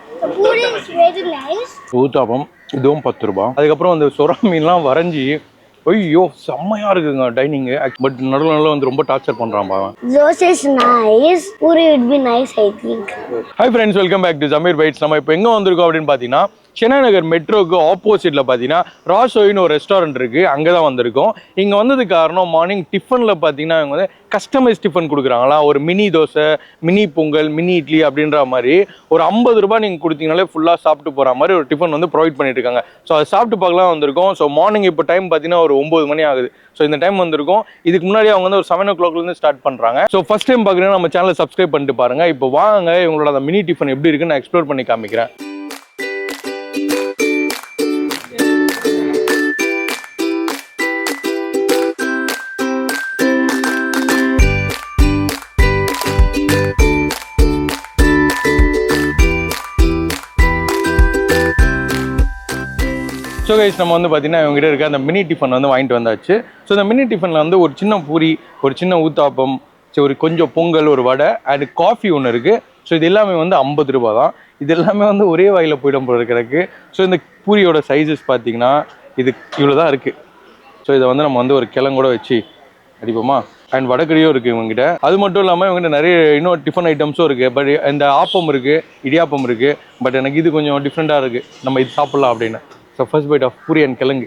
The puri is very nice. Uttapam இதுவும் 10 ரூபாய். அதுக்கப்புறம் அந்த சொரா மீன்லாம் வரைஞ்சி ஐயோ செம்மையா இருக்குங்க டைனிங். பட் நடுவில் வந்து ரொம்ப டார்ச்சர் பண்றான் பாவன். Dosa is nice. Puri would be nice, I think. Hi friends, welcome back to Zameer bites. நம்ம இப்போ எங்கே வந்திருக்கோம் அப்படின்னு பார்த்தீங்கன்னா, சென்னை நகர் மெட்ரோக்கு ஆப்போசிட்டில் பார்த்தீங்கன்னா ராசோயின்னு ஒரு ரெஸ்டாரண்ட் இருக்குது. அங்கே தான் வந்திருக்கோம். இங்கே வந்ததுக்கு காரணம் மார்னிங் டிஃபனில் பார்த்தீங்கன்னா இவங்க வந்து கஸ்டமைஸ் டிஃபன் கொடுக்குறாங்களா. ஒரு mini dosa, mini Pongal, mini idli அப்படின்ற மாதிரி ஒரு 50 ரூபாய் நீங்கள் கொடுத்தீங்கனாலே ஃபுல்லாக சாப்பிட்டு போகிற மாதிரி ஒரு டிஃபன் வந்து ப்ரொவைட் பண்ணிட்டு இருக்காங்க. ஸோ அதை சாப்பிட்டு பார்க்கலாம் வந்திருக்கோம். ஸோ மார்னிங் இப்போ டைம் பார்த்தீங்கன்னா ஒரு 9 மணி ஆகுது. ஸோ இந்த டைம் வந்திருக்கும். இதுக்கு முன்னாடி அவங்க வந்து ஒரு 7 o'clockலேருந்து ஸ்டார்ட் பண்ணுறாங்க. ஸோ ஃபஸ்ட் டைம் பார்க்குறீங்கன்னா நம்ம சேனலை சப்ஸ்கிரைப் பண்ணிட்டு பாருங்க. இப்போ வாங்க இவங்களோட அந்த மினி டிஃபன் எப்படி இருக்குன்னு நான் எக்ஸ்ப்ளோர் பண்ணி காமிக்கிறேன். ஸோ கைஸ், நம்ம வந்து பார்த்தீங்கன்னா இவங்ககிட்ட இருக்க அந்த மினி டிஃபன் வந்து வாங்கிட்டு வந்தாச்சு. ஸோ இந்த மினி டிஃபனில் வந்து ஒரு சின்ன பூரி, ஒரு சின்ன ஊத்தாப்பம், ஒரு கொஞ்சம் பொங்கல், ஒரு வடை அண்ட் காஃபி ஒன்று இருக்குது. ஸோ இது எல்லாமே வந்து 50 ரூபா தான். இது எல்லாமே வந்து ஒரே வாயில் போயிடும் போல இருக்கிறதுக்கு. ஸோ இந்த பூரியோட சைஸஸ் பார்த்தீங்கன்னா இது இவ்வளோ தான் இருக்குது. ஸோ இதை வந்து நம்ம வந்து ஒரு கிழங்கூட வச்சு அடிப்போமா. அண்ட் வடக்கறியும் இருக்குது இவங்ககிட்ட. அது மட்டும் இல்லாமல் இவங்ககிட்ட நிறைய இன்னும் டிஃபன் ஐட்டம்ஸும் இருக்குது. பட் இந்த ஆப்பம் இருக்குது, இடியாப்பம் இருக்குது. பட் எனக்கு இது கொஞ்சம் டிஃப்ரெண்ட்டாக இருக்குது, நம்ம இது சாப்பிட்லாம் அப்படின்னு. So first bite of puri and கிழங்கு.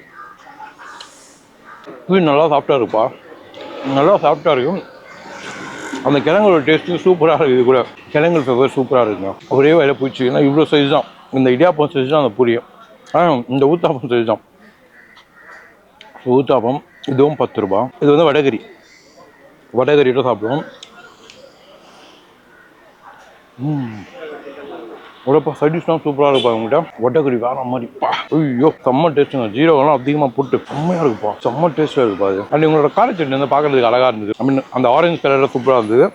பூரி நல்லா சாஃப்டாக இருக்குப்பா, நல்லா சாஃப்டாக இருக்கும். அந்த கிழங்கோட டேஸ்ட்டு சூப்பராக இருக்குது. இது கூட கிழங்கு ஃப்ளேவர் சூப்பராக இருக்குங்க. ஒரே வயலில் போயிடுச்சு. ஏன்னா இவ்வளோ சைஸ் தான் இந்த இடியாப்பம் சைஸ் தான் அந்த பூரியும். இந்த ஊத்தாப்பம் சைஸ் தான். ஊத்தாப்பம் இதுவும் 10 ரூபா. இது வந்து வடகரி, வடகரியோட சாப்பிடுவோம். உடப்பா சைடிஷ்லாம் சூப்பராக இருக்குப்பா உங்கள்கிட்ட. வடகரி வேற மாதிரிப்பா. ஐயோ செம்ம டேஸ்ட்டுங்க. ஜீரோவெல்லாம் அதிகமாக போட்டு செம்மையாக இருக்குப்பா, செம்ம டேஸ்ட்டாக இருக்குப்பா. அது அண்ட் உங்களோட கார சட்னி வந்து பார்க்குறதுக்கு அழகாக இருந்தது. ஐ மீன் அந்த ஆரஞ்சு கலரில் சூப்பராக இருந்தது.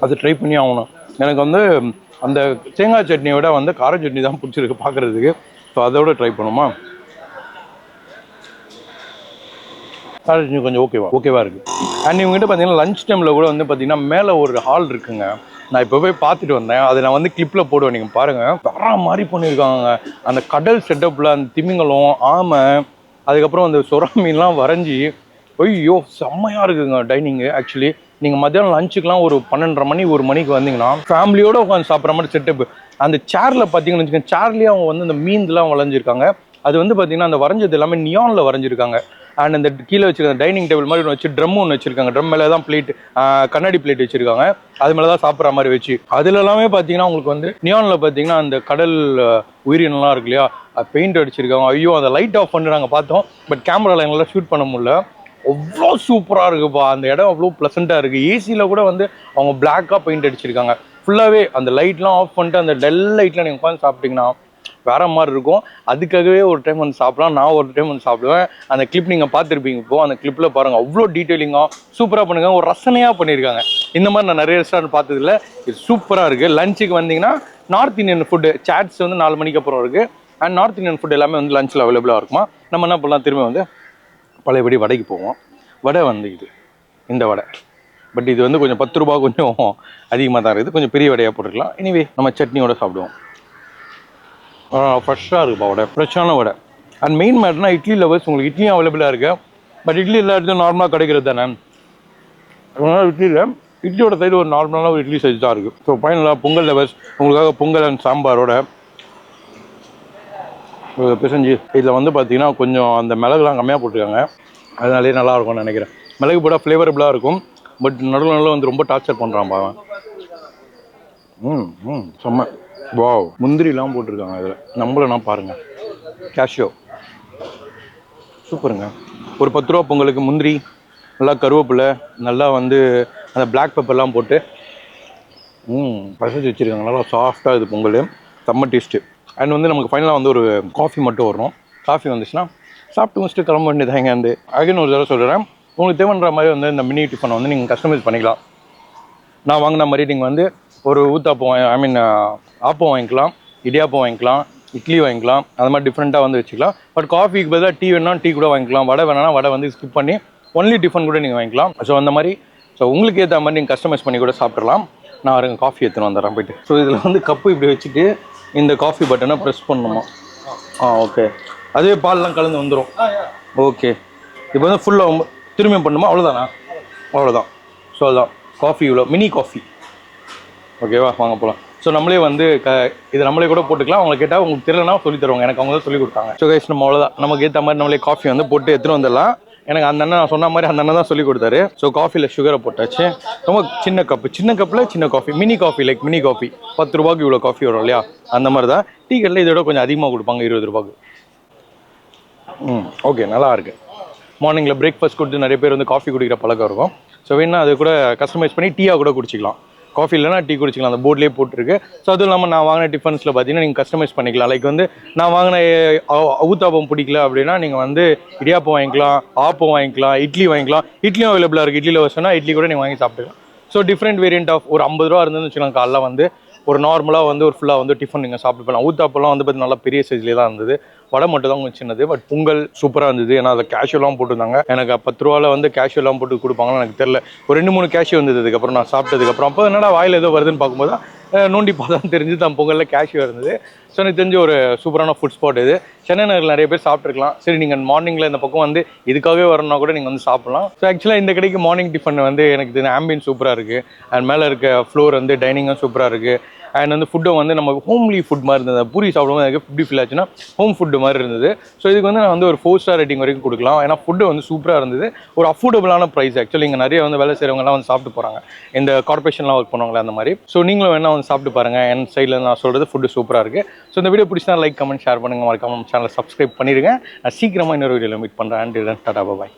அது ட்ரை பண்ணி ஆகணும். எனக்கு வந்து அந்த தேங்காய் சட்னியை விட வந்து கார சட்னி தான் பிடிச்சிருக்கு பார்க்குறதுக்கு. ஸோ அதோட ட்ரை பண்ணுமா. கார சட்னி கொஞ்சம் ஓகேவா இருக்குது. அண்ட் இவங்ககிட்ட பார்த்தீங்கன்னா லஞ்ச் டைமில் கூட வந்து பார்த்தீங்கன்னா மேலே ஒரு ஹால் இருக்குங்க. நான் இப்போ போய் பார்த்துட்டு வந்தேன். அதை நான் வந்து கிளிப்பில் போடுவேன், நீங்கள் பாருங்கள். வேற மாதிரி பண்ணியிருக்காங்க. அந்த கடல் செட்டப்பில் அந்த திமிங்கலம், ஆமை, அதுக்கப்புறம் அந்த சொரா மீன்லாம் வரைஞ்சி ஐயோ செம்மையாக இருக்குங்க டைனிங்கு. ஆக்சுவலி நீங்கள் மத்தியானம் லஞ்சுக்கெலாம் ஒரு 12:30 மணி 1 மணிக்கு வந்தீங்கன்னா ஃபேமிலியோடு உட்காந்து சாப்பிட்ற மாதிரி செட்டப்பு. அந்த சேர்ல பார்த்தீங்கன்னு வச்சுக்கோங்க, சேர்லேயே அவங்க வந்து அந்த மீன்லாம் வளைஞ்சிருக்காங்க. அது வந்து பார்த்தீங்கன்னா அந்த வரைஞ்சது எல்லாமே நியானில் வரைஞ்சிருக்காங்க. அண்ட் அந்த கீழே வச்சுருக்க டைனிங் டேபிள் மாதிரி ஒன்று வச்சு ட்ரம் ஒன்று வச்சுருக்காங்க. ட்ரம் மேலே தான் பிளேட், கண்ணாடி பிளேட் வச்சுருக்காங்க. அது மேலே தான் சாப்பிட்ற மாதிரி வச்சு. அதில் எல்லாமே பார்த்தீங்கன்னா உங்களுக்கு வந்து நியானில் பார்த்தீங்கன்னா அந்த கடல் உயிரினம்லாம் இருக்கு இல்லையா, பெயிண்ட் அடிச்சிருக்காங்க. ஐயோ அந்த லைட் ஆஃப் பண்ணி நாங்கள் பார்த்தோம். பட் கேமராவில் எங்களால் ஷூட் பண்ண முடியல. அவ்வளோ சூப்பராக இருக்குப்பா அந்த இடம். அவ்வளோ ப்ளசண்ட்டாக இருக்குது. ஏசியில் கூட வந்து அவங்க பிளாக்காக பெயிண்ட் அடிச்சிருக்காங்க. ஃபுல்லாகவே அந்த லைட்லாம் ஆஃப் பண்ணிட்டு அந்த டல் லைட்டில் நீங்கள் உட்காந்து சாப்பிட்டீங்கன்னா வேற மாதிரி இருக்கும். அதுக்காகவே ஒரு டைம் வந்து சாப்பிடலாம். நான் ஒரு டைம் வந்து சாப்பிடுவேன். அந்த கிளிப் நீங்கள் பார்த்துருப்பீங்க. இப்போ அந்த கிளிப்பில் பாருங்கள், அவ்வளோ டீட்டெயிலிங்காக சூப்பராக பண்ணியிருக்காங்க. ஒரு ரசனையாக பண்ணியிருக்காங்க. இந்த மாதிரி நான் நிறைய ரெஸ்டாரண்ட் பார்த்ததில்ல. இது சூப்பராக இருக்குது. லஞ்சுக்கு வந்தீங்கன்னா நார்த் இந்தியன் ஃபுட்டு சாட்ஸ் வந்து 4 மணிக்கு அப்புறம் இருக்குது. அண்ட் நார்த் இந்தியன் ஃபுட் எல்லாமே வந்து லஞ்சில் அவைலபிளாக இருக்குமா. நம்ம என்ன பண்ணலாம், திரும்ப வந்து பழையபடி வடைக்கு போவோம். வடை வந்து இந்த வடை. பட் இது வந்து கொஞ்சம் 10 ரூபா கொஞ்சம் அதிகமாக தான் இருக்குது. கொஞ்சம் பெரிய வடையாக போட்டுருக்கலாம். எனிவே நம்ம சட்னியோட சாப்பிடுவோம். ஃப்ரெஷ்ஷாக இருக்குப்பா வடை, ஃப்ரெஷ்ஷான வடை. அண்ட் மெயின் மேட்டர்னா இட்லி லவர்ஸ் உங்களுக்கு இட்லியும் அவைலபிளாக இருக்குது. பட் இட்லி எல்லா இடத்துலையும் நார்மலாக கிடைக்கிறது தானே. அதனால் இட்லியோட சைடு ஒரு நார்மலான ஒரு இட்லி சைஸ் தான் இருக்குது. ஸோ ஃபைனலாக பொங்கல் லவர்ஸ் உங்களுக்காக பொங்கல் அண்ட் சாம்பாரோட பிசைஞ்சு இதில் வந்து பார்த்தீங்கன்னா கொஞ்சம் அந்த மிளகுலாம் கம்மியாக போட்டிருக்காங்க. அதனாலே நல்லாயிருக்கும்னு நினைக்கிறேன். மிளகு போட்டால் ஃப்ளேவரபுளாக இருக்கும். பட் நடுவில் வந்து ரொம்ப டார்ச்சர் பண்ணுறான் பாவன். செம்ம. வாவ், முந்திரிலாம் போட்டிருக்காங்க இதில். நம்மளனா பாருங்கள், கேஷ்யூ சூப்பருங்க. ஒரு 10 ரூபா பொங்கலுக்கு முந்திரி, நல்லா கருவேப்பிலை, நல்லா வந்து அந்த பிளாக் பெப்பர்லாம் போட்டு பசச்சு வச்சுருக்காங்க. நல்லா சாஃப்டாக இது பொங்கல், செம்ம டேஸ்ட்டு. அண்ட் வந்து நமக்கு ஃபைனலாக வந்து ஒரு காஃபி மட்டும் வரணும். காஃபி வந்துச்சுன்னா சாப்பிட்டு முடிச்சுட்டு கிளம்ப வேண்டியது. இங்கே வந்து அகைன் ஒரு தடவை சொல்கிறேன், உங்களுக்கு தேவைன்ற மாதிரி வந்து இந்த மினி டிஃபனை வந்து நீங்கள் கஸ்டமைஸ் பண்ணிக்கலாம். நான் வாங்கின மாதிரி நீங்கள் வந்து ஒரு ஊத்தாப்பம், ஐ மீன் ஆப்பம் வாங்கிக்கலாம், இடியாப்பம் வாங்கிக்கலாம், இட்லி வாங்கிக்கலாம். அது மாதிரி டிஃப்ரெண்ட்டாக வந்து வச்சுக்கலாம். பட் காஃபிக்கு பதிலாக டீ வேணா டீ கூட வாங்கிக்கலாம். வடை வேணா வடை வந்து ஸ்கிப் பண்ணி ஒன்லி டிஃபன் கூட நீங்கள் வாங்கிக்கலாம். ஸோ அந்த மாதிரி ஸோ உங்களுக்கு ஏற்ற மாதிரி நீங்கள் கஸ்டமைஸ் பண்ணி கூட சாப்பிட்றலாம். நான் காஃபி எடுத்துன்னு வந்துடுறேன் போயிட்டு. ஸோ இதில் வந்து கப்பு இப்படி வச்சுட்டு இந்த காஃபி பட்டனை ப்ரெஸ் பண்ணணுமா? ஓகே. அதுவே பால்லாம் கலந்து வந்துடும். ஓகே. இப்போ வந்து ஃபுல்லாக திரும்பியும் பண்ணுமா? அவ்வளோதானா? அவ்வளோதான். ஸோ அதுதான் காஃபி, இவ்வளோ மினி காஃபி. ஓகேவா, வாங்க போகலாம். ஸோ நம்மளே வந்து இது நம்மளே கூட போட்டுக்கலாம். அவங்க கேட்டால் உங்களுக்கு தெரியலனா சொல்லி தருவாங்க. எனக்கு அவங்க தான் சொல்லி கொடுத்தாங்க. ஸோ கைஸ், நம்ம அவ்வளோதான். நமக்கு ஏற்ற மாதிரி நம்மளே காஃபி வந்து போட்டு எடுத்துகிட்டு வந்துடலாம். எனக்கு அந்த அண்ணன் நான் சொன்ன மாதிரி அந்த அண்ணன் தான் சொல்லி கொடுத்தாரு. ஸோ காஃபியில் சுகரை போட்டாச்சு. ரொம்ப சின்ன கப்பில் சின்ன coffee, mini coffee, like mini coffee 10 ரூபாய்க்கு இவ்வளோ காஃபி வரும் இல்லையா, அந்த மாதிரி தான். டீ கடையில் இதோட கொஞ்சம் அதிகமாக கொடுப்பாங்க, 20 ரூபாய்க்கு. ஓகே, நல்லா இருக்கு. மார்னிங்கில் பிரேக்ஃபாஸ்ட் கொடுத்து நிறைய பேர் வந்து காஃபி குடிக்கிற பழக்கம் இருக்கும். ஸோ வேணா அது கூட கஸ்டமைஸ் பண்ணி டீயாக கூட குடிச்சிக்கலாம். காஃபி இல்லைனா டீ குடிச்சிக்கலாம், அந்த போர்ட்லேயே போட்டுருக்கு. ஸோ அதுவும் இல்லாமல் நான் வாங்கின டிஃபன்ஸில் பார்த்தீங்கன்னா நீங்கள் கஸ்டமைஸ் பண்ணிக்கலாம். லைக் வந்து நான் வாங்கின ஊத்தாப்பம் பிடிக்கல அப்படின்னா நீங்கள் வந்து இடியாப்பம் வாங்கிக்கலாம், ஆப்பம் வாங்கிக்கலாம், இட்லி வாங்கிக்கலாம். இட்லியும் அவைலபிளாக இருக்குது. இட்லியில் வச்சோன்னா இட்லி கூட நீங்கள் வாங்கி சாப்பிட்டுக்கலாம். ஸோ டிஃப்ரெண்ட் வேரியன்ட் ஆஃப் ஒரு 50 ரூபா இருந்ததுன்னு வச்சுக்கலாம். காலைல வந்து ஒரு நார்மலாக வந்து ஒரு ஃபுல்லாக வந்து டிஃபன் நீங்கள் சாப்பிட்டு போகலாம். ஊத்தாப்பெல்லாம் வந்து பார்த்து நல்லா பெரிய சைஸ்லேயே தான் இருந்தது. வடை மட்டும் தான் கொஞ்சம் சின்னது. பட் பொங்கல் சூப்பராக இருந்தது. ஏன்னா அதை கேஷ்யூலாம் போட்டுருந்தாங்க. எனக்கு 10 ரூபாவில் வந்து கேஷ்யூலாம் போட்டு கொடுப்பாங்கன்னு எனக்கு தெரியல. ஒரு 2-3 கேஷ்யூ வந்தது. அதுக்கப்புறம் நான் சாப்பிட்டதுக்கப்புறம் அப்போ என்னடா வாயில் ஏதோ வருதுன்னு பார்க்கும்போது நோண்டி பார்த்தா தெரிஞ்சு தான் பொங்கலில் கேஷ்யூ இருந்தது. ஸோ எனக்கு தெரிஞ்ச ஒரு சூப்பரான ஃபுட் ஸ்பாட் இது. சென்னை நகரில் நிறைய பேர் சாப்பிட்ருக்கலாம். சரி, நீங்கள் மார்னிங்கில் இந்த பக்கம் வந்து இதுக்காகவே வரணும்னா கூட நீங்கள் வந்து சாப்பிட்லாம். ஸோ ஆக்சுவலாக இந்த கடைக்கு மார்னிங் டிஃபன் வந்து எனக்கு தெரிஞ்ச ஆம்பியன் சூப்பராக இருக்குது. அண்ட் மேலே இருக்க ஃப்ளோர் வந்து டைனிங்கும் சூப்பராக இருக்குது. அண்ட் வந்து ஃபுட்டும் வந்து நம்ம ஹோம்லி ஃபுட் மாதிரி இருந்தது. பூரி சாப்பிடும்போது எனக்கு எப்படி ஃபீல் ஆச்சுன்னா ஹோம் ஃபுட்டு மாதிரி இருந்தது. ஸோ இதுக்கு வந்து நான் வந்து ஒரு 4 ஸ்டார் ரேட்டிங் வரைக்கும் கொடுக்கலாம். ஏன்னா ஃபுட்டு வந்து சூப்பராக இருந்தது. ஒரு அஃபோர்டபுளான ப்ரைஸ். ஆக்சுவலி இங்கே நிறைய வந்து வேலை செய்கிறவங்கலாம் வந்து சாப்பிட்டு போகிறாங்க, இந்த கார்பரேஷன்லாம் ஒர்க் பண்ணுவாங்களே அந்த மாதிரி. ஸோ நீங்களும் வேணா வந்து சாப்பிட்டு பாருங்கள். என் சைடில் நான் சொல்கிறது ஃபுட்டு சூப்பராக இருக்குது. ஸோ இந்த வீடியோ பிடிச்சினா லைக், கமெண்ட், ஷேர் பண்ணுங்கள். மறக்காம சேனலை சப்ஸ்கிரைப் பண்ணிடுங்க. நான் சீக்கிரமாக இன்னொரு வீடியோவில் மீட் பண்ணுறேன். அண்ட் டாடா, பாய்.